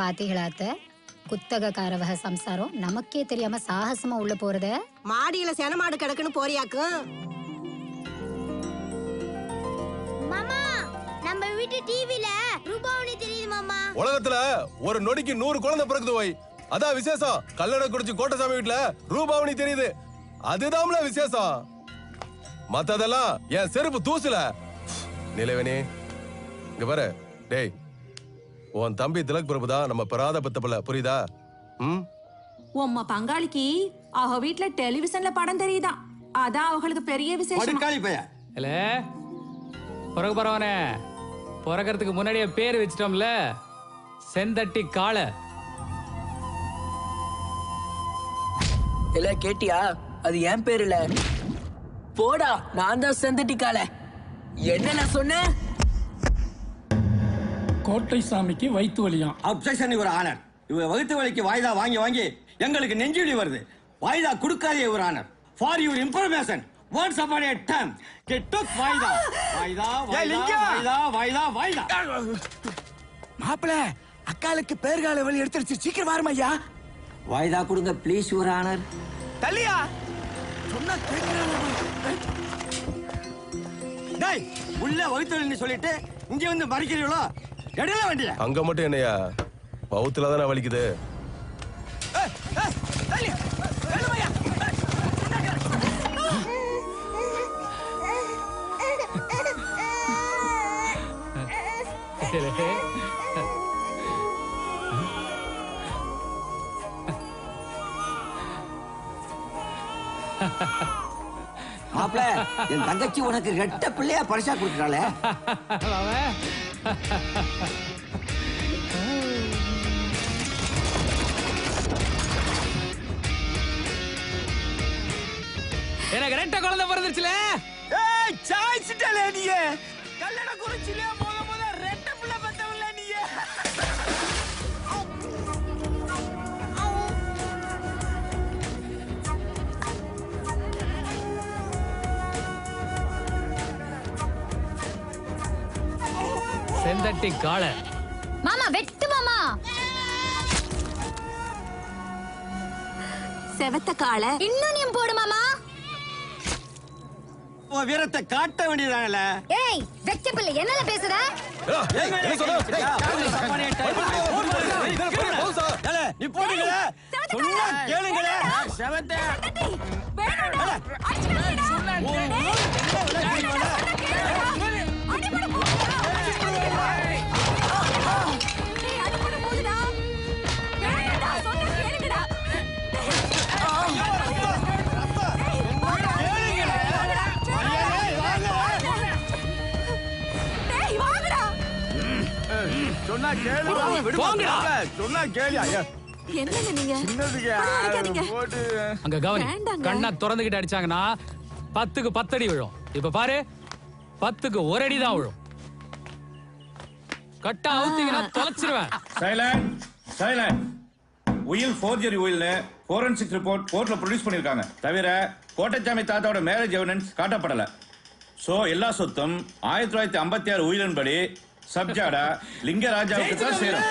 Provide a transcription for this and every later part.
பாத்தீங்களாத்த குத்தகக்காரவக சம்சாரம் நமக்கே தெரியாம சாகசமா உள்ள போறத. மாடியில செனமாடு கிடக்குன்னு போறியாக்கும். மாமா நம்ம வீட்டு டிவில ரூபாவணி தெரியுது மாமா. உலகத்துல ஒரு நொடிக்கு 100 குழந்தை பிறக்குது போய். அதான் விசேஷம். கல்லணை குறிச்சி கோட்டசாமி வீட்டுல ரூபாவணி தெரியுது. அதுதான்ல விசேஷம். மத்ததெல்லாம் என் செருப்பு தூசுல. நிலவனே இங்க பாரு. டேய், உன் தம்பி திலக் பிரபு தான் நம்ம பெறாத பத்தப்பல, புரியுதா? உம்மா பங்காளிக்கு அவ வீட்ல டெலிவிஷன்ல படம் தெரியுதா, அதான் அவங்களுக்கு பெரிய விசேஷம். இல்ல பிறகு பரவானே, பிறக்கிறதுக்கு முன்னாடியே பேர் வச்சிட்டோம்ல, செந்தட்டி காளை. இல்ல கேட்டியா, அது என் பேர் இல்ல. போடா, நான் தான் செந்தட்டி காளை. என்ன நான் சொன்னேன்? கோட்டை சாமிக்கு வயிற்று வலியாம். Objection your honour. இவங்க வயிற்று வலிக்கு வாய்தா வாங்கி வாங்கி எங்களுக்கு நெஞ்சுவலி வருது. வாய்தா கொடுக்காதே your honour. For your information, once upon a time they took வாய்தா வாய்தா வாய்தா வாய்தா வாய்தா. மாப்பிள, அக்காளுக்கு பேர்கால வலி எடுத்துருச்சு, சீக்கிரம் வாருமா ஐயா. வாய்தா கொடுங்க ப்ளீஸ் யுவர் ஆனர். தள்ளியா சொன்னா கேக்குறாங்க. டேய், உள்ள வயிற்று வலின்னு சொல்லிட்டு இங்க வந்து மறிக்கிறீங்களோ? எடல வண்டியா. அங்க மட்டும் என்னையா பவுத்துல தானே வலிக்குது. மாப்ள, என் தங்கச்சி உனக்கு ரெட்ட பிள்ளையா பரிசா கொடுக்குறாளே. எனக்கு ரெட்ட குழந்தை பிறந்துருச்சுல. ஏய், சாய்ச்சிட்டல நீ. கல்லட குறிச்சில முத ரெட்ட பிள்ளை பெத்தவல்ல நீ. செந்தட்டி காளை. மாமா வெட்டு மாமா. செவத்த காளை. இன்னும் நீ போடு மாமா. உன் வீரத்தை காட்ட வேண்டியதானல. ஏய், வெச்ச பிள்ளை என்னல பேசுற? நீ போடுங்க. சொன்னா கேளுங்களே. செவத்தை சொன்னா கேளு. சொன்னா கேளு. என்னங்க நீங்க அங்க கவனி. கண்ணா திறந்துகிட்டு அடிச்சாங்கன்னா 10க்கு 10 அடி விழும். இப்ப பாரு, 10க்கு 1 அடி தான் விழும். கட்டா அவுத்தீங்கன்னா தொலைச்சிருவேன். Silent silent. உயில் ஃபோர்ஜரி உயில்னு ஃபோரன்சிக் ரிப்போர்ட் கோர்ட்ல ப்ரொடியூஸ் பண்ணிருக்காங்க. தவிர கோட்டச்சாமி தாத்தாவோட மேரேஜ் எவிடன்ஸ் காட்டப்படல. சோ எல்லா சொத்தும் 1956 உயிலின் படி சப்ஜாடா லிங்கராஜாவுக்கு தான் சேரும்.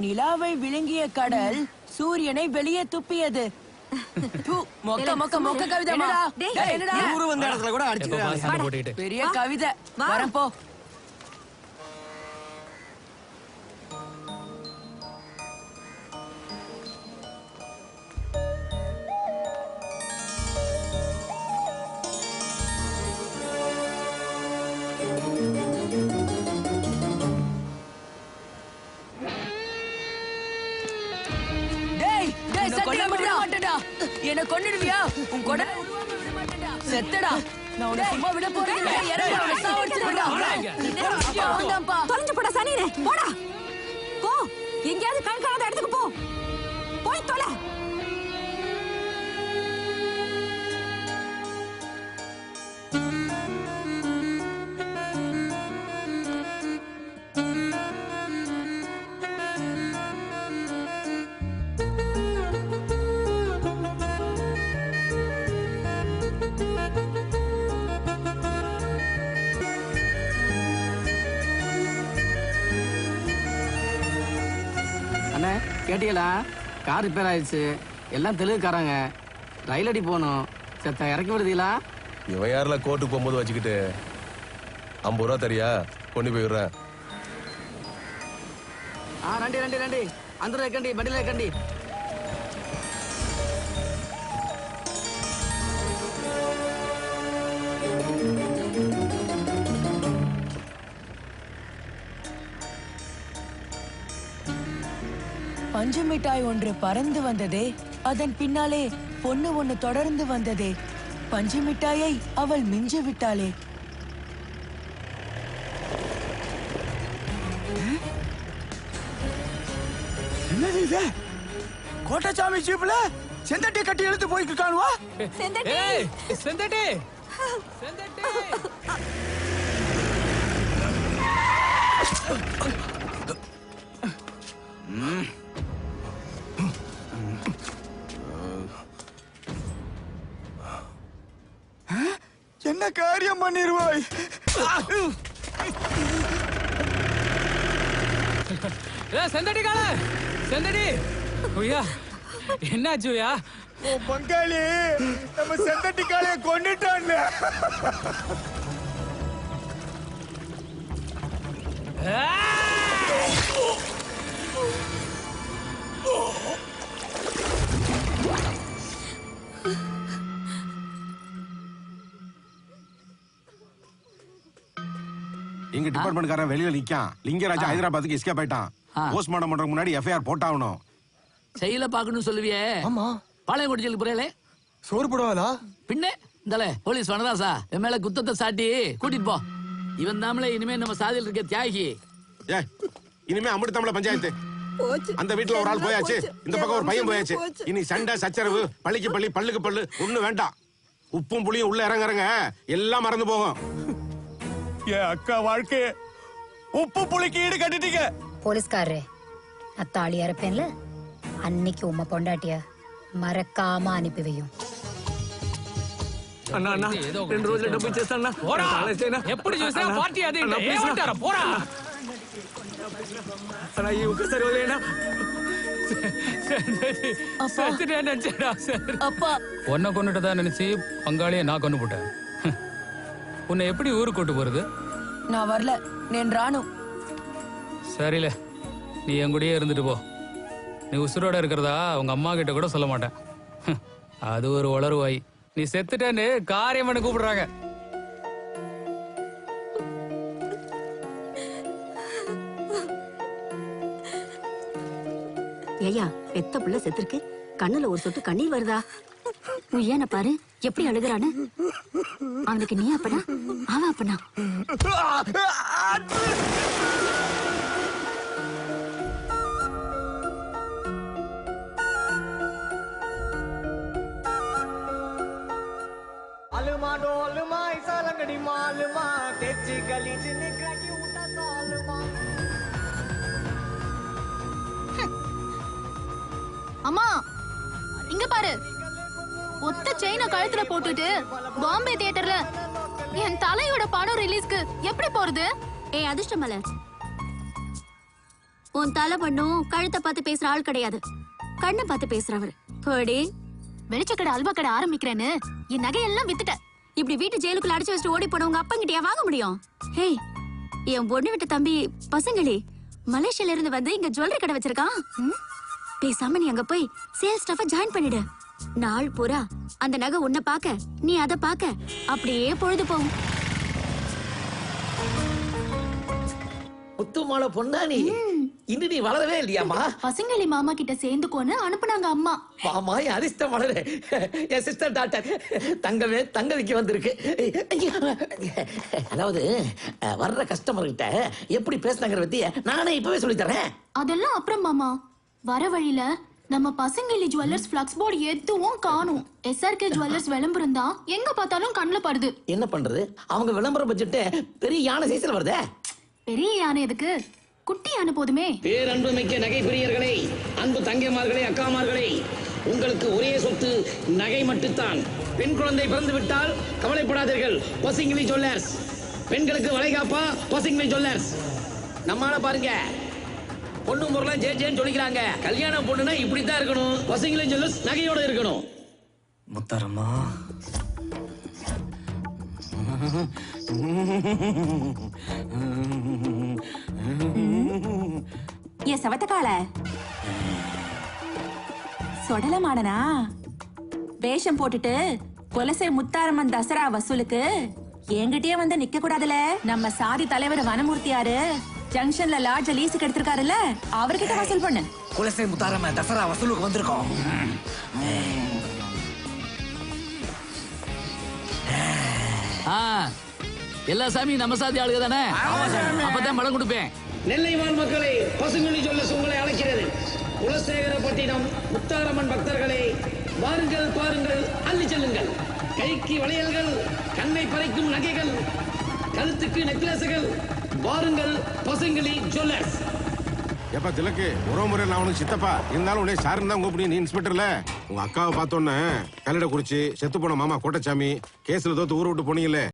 நிலாவை விழுங்கிய கடல் சூரியனை வெளியே துப்பியது. மொக்க மொக்க மொக்க கவிதைமா. என்னடா ஊரு வந்த இடத்துல கூட அடிச்சுக்கிறாங்க. பெரிய கவிதை. வரப்போ என்ன கொன்னுடுவியா? உன் கொடை விட மாட்டேடா. செத்தடா. நான் உன்னை சும்மா விட போறேன். இறங்கி அவனை சாவடிச்சிடுடா. தொலைஞ்சு போடா சனியனே, போடா. போ, எங்கேயாவது கண் காணாத இடத்துக்கு போ. போய் தொலை. அண்ணே கேட்டீங்களா? கார் ரிப்பேர் ஆயிடுச்சு. எல்லாம் தெலுங்குக்காரங்க. ரயில் அடி போகணும். செத்த இறக்கி விடுதீங்களா? இவன் யாரில் கோர்ட்டுக்கு போகும்போது வச்சுக்கிட்டு 50 ரூபா தரியா? கொண்டு போயிடுறேன். రండి రండి రండి అందరూ ఎక్కండి బండిలో ఎక్కండి. பஞ்சு மிட்டாய் ஒன்று பறந்து வந்ததே, அதன் பின்னாலே பொண்ணு ஒண்ணு தொடர்ந்து வந்ததே. பஞ்சு மிட்டாயை அவள் மிஞ்ச விட்டாளே. என்னது இது? கோட்டச்சாமி ஜீப்ல செந்தட்டி கட்டி இழுத்து போயிட்டு இருக்கானுவா? செந்தட்டி என்ன காரியம் பண்ணிருவாய்? செந்தட்டி கால செந்தட்டி உய்யா என்னாச்சு உய்யா? பங்காளி நம்ம செந்தட்டி காளைய கொன்னுட்டான். எங்க டிபார்ட்மெண்ட்காரன் வெளியில நிக்கான். லிங்கராஜா ஹைதராபாத்துக்கு எஸ்கேப் ஆயிட்டான். போஸ்ட்மார்ட்டம் பண்றதுக்கு முன்னாடி எஃப்ஐஆர் போட்டாகணும். செயல பாக்கணும் சொல்லுவியே. ஆமா பாளையங்கோட்டை ஜெயிலுக்கு போறேலே சோறு போடுவாளா? பின்ன இந்தல போலீஸ் வனராசா என் மேல குத்தத்தை சாட்டி கூட்டிட்டு போ. இவன் தாமல இனிமே நம்ம சாதியில் இருக்க தியாகி. ஏ இனிமே அமிர்தம்ல பஞ்சாயத்து. அந்த வீட்டுல ஒரு ஆள் போயாச்சு, இந்த பக்கம் ஒரு பையன் போயாச்சு. இனி சண்டை சச்சரவு, பள்ளிக்கு பள்ளி பல்லுக்கு பல்லு ஒண்ணு வேண்டாம். உப்பும் புளியும் உள்ள இறங்குறங்க எல்லாம் மறந்து போகும். என் அக்கா வாழ்க்கை உப்பு புளிக்கு ஈடு கட்டிட்டீங்க. போலீஸ்காரரே, நான் தாலி அறுப்பேன்ல, அன்னைக்கு உம்மை பொண்டாட்டிய மறக்காம அனுப்பி வையும். అన్నా అన్నా 2 రోజులు డబ్బు ఇచ్చేస్తానా? పోరా ఎప్పుడు చూసినా పార్టీ అది ఏమంటారా? పోరా అన్నా ఈ ఒక్కసారి వదిలేనా? உன்னை கொண்டுட்டு தான் நினைச்சு பங்காளியை நான் கொண்டு போட்டேன். உன்னை எப்படி ஊருக்கு கூட்டு போறது? நான் வரல, நான் ராணு. சரியில்ல, நீ என் கூடயே இருந்துட்டு போ. நீ உசுரோட இருக்கிறதா உங்க அம்மா கிட்ட கூட சொல்ல மாட்டேன். அது ஒரு உளறுவாய். நீ செத்துட்டேன்னு காரியம்னு கூப்பிடுறாங்க. ஏயா பெத்த புள்ள செத்துருக்கு, கண்ணுல ஒரு சொட்டு கண்ணீர் வருதா? ஏன பாரு எப்படி அழுகுறான்னு. அவனுக்கு நீ அப்பனா அவன் அப்பனா? अलमा डोलमा ऐसा लंगड़ी मालमा तेजी गली च निकला की उठा सालमा. அம்மா இங்க பாரு, ஒத்த செயின கழுத்துல போட்டுட்டு பாம்பே தியேட்டர்ல என் தலையோட படம் ரிலீஸ்க்கு எப்படி போறது? அதிர்ஷ்டமல, உன் தலை பண்ணும் கழுத்தை பார்த்து பேசுற ஆள் கிடையாது, கண்ணை பார்த்து பேசுறவர். கோடி வெளிச்சக்கடை அல்வா கடை ஆரம்பிக்கிறேன்னு என் நகையெல்லாம் வித்துட்ட. இப்படி வீட்டு ஜெயிலுக்குள்ள அடைச்சு வச்சுட்டு ஓடி போன உங்க அப்பங்கிட்டயா வாங்க முடியும்? ஹே, என் பொண்ணு விட்ட தம்பி பசங்களே மலேசியால இருந்து வந்து இங்க ஜுவல்லரி கடை வச்சிருக்கான். பேசாம நீ அங்க போய் சேல்ஸ் ஸ்டாஃபா ஜாயின் பண்ணிடு. நாள் பூரா அந்த நகை உன்னை பாக்க, நீ அதை பாக்க, அப்படியே பொழுது போகும். முத்துமால பொண்ணா நீ? இன்னும் நீ வளரவே இல்லையாமா? பசங்களி மாமா கிட்ட சேர்ந்துக்கோன்னு அனுப்புனாங்க அம்மா. மாமா அதிர்ஷ்டம் வளரு. என் சிஸ்டர் டாக்டர் தங்கவே தங்கவிக்கு வந்திருக்கு. அதாவது வர்ற கஸ்டமர் கிட்ட எப்படி பேசுனாங்கிற பத்திய நானே இப்பவே சொல்லி தரேன். அதெல்லாம் அப்புறம் மாமா, வர வழியில நம்ம பசங்களி ஜுவல்லர்ஸ் ஃபிளக்ஸ் போர்டு எதுவும் காணும். SRK ஜுவல்லர்ஸ் விளம்பரம் தான் எங்க பார்த்தாலும் கண்ணுல படுது. என்ன பண்றது, அவங்க விளம்பர பட்ஜெட் பெரிய யானை சைஸ்ல வருதே. பெரிய யானை எதுக்கு, குட்டி யானை போதுமே. பேரன்பு மிக்க நகை பிரியர்களே, அன்பு தங்கைமார்களே, அக்காமார்களே, உங்களுக்கு ஒரே சொத்து நகை மட்டும்தான். பெண் குழந்தை பிறந்து விட்டால் கவலைப்படாதீர்கள், பசிங்கிலி ஜுவல்லர்ஸ். பெண்களுக்கு வளைகாப்பா பசிங்கிலி ஜுவல்லர்ஸ். நம்மால பாருங்க, பொண்ணு முறைலாம் ஜேன்னு சொல்லிக்கிறாங்க. கல்யாணம் பொண்ணுனா இப்படித்தான் இருக்கணும். பசங்களும் சொல்லு நகையோட இருக்கணும். முத்தாரம்மா ஏன் சவத்தக்கால சொடலமாடனா வேஷம் போட்டுட்டு கொலசை முத்தாரம்மன் தசரா வசூலுக்கு என்கிட்டயே வந்து நிக்க கூடாதுல. நம்ம சாதி தலைவர் வனமூர்த்தியாரு ஜங்ஷன்ல லாட்ஜ லீஸுக்கு எடுத்திருக்காருல்ல, அவர்கிட்ட வசூல் பண்ணு. குலசை முத்தாரம்மன் தசரா வசூலுக்கு வந்திருக்கோம். எல்லா சாமியும் நம்ம சாதி ஆளுக தானே, அப்பதான் படம் கொடுப்பேன். நெல்லை வாழ் மக்களே, பசுங்கொழி சொல்ல உங்களை அழைக்கிறது. குலசேகரப்பட்டினம் முத்தாரம்மன் பக்தர்களே, வாருங்கள் பாருங்கள், அள்ளி செல்லுங்கள். கைக்கு வளையல்கள், கண்ணை பறைக்கும் நகைகள், கழுத்துக்கு நெக்லஸுகள். வாருங்கள் பசுங்கொழி ஜுவல்லர்ஸ். எப்ப திலக்கு ஒரு முறை நான் உனக்கு சித்தப்பா இருந்தாலும் உடனே சாருன்னு தான் கூப்பிடு. நீ இன்ஸ்பெக்டர்ல உங்க அக்காவை பார்த்தோன்னே கல்லடை குறிச்சி செத்து போன மாமா கோட்டச்சாமி கேஸ்ல தோத்து ஊரை விட்டு போனீங்களே,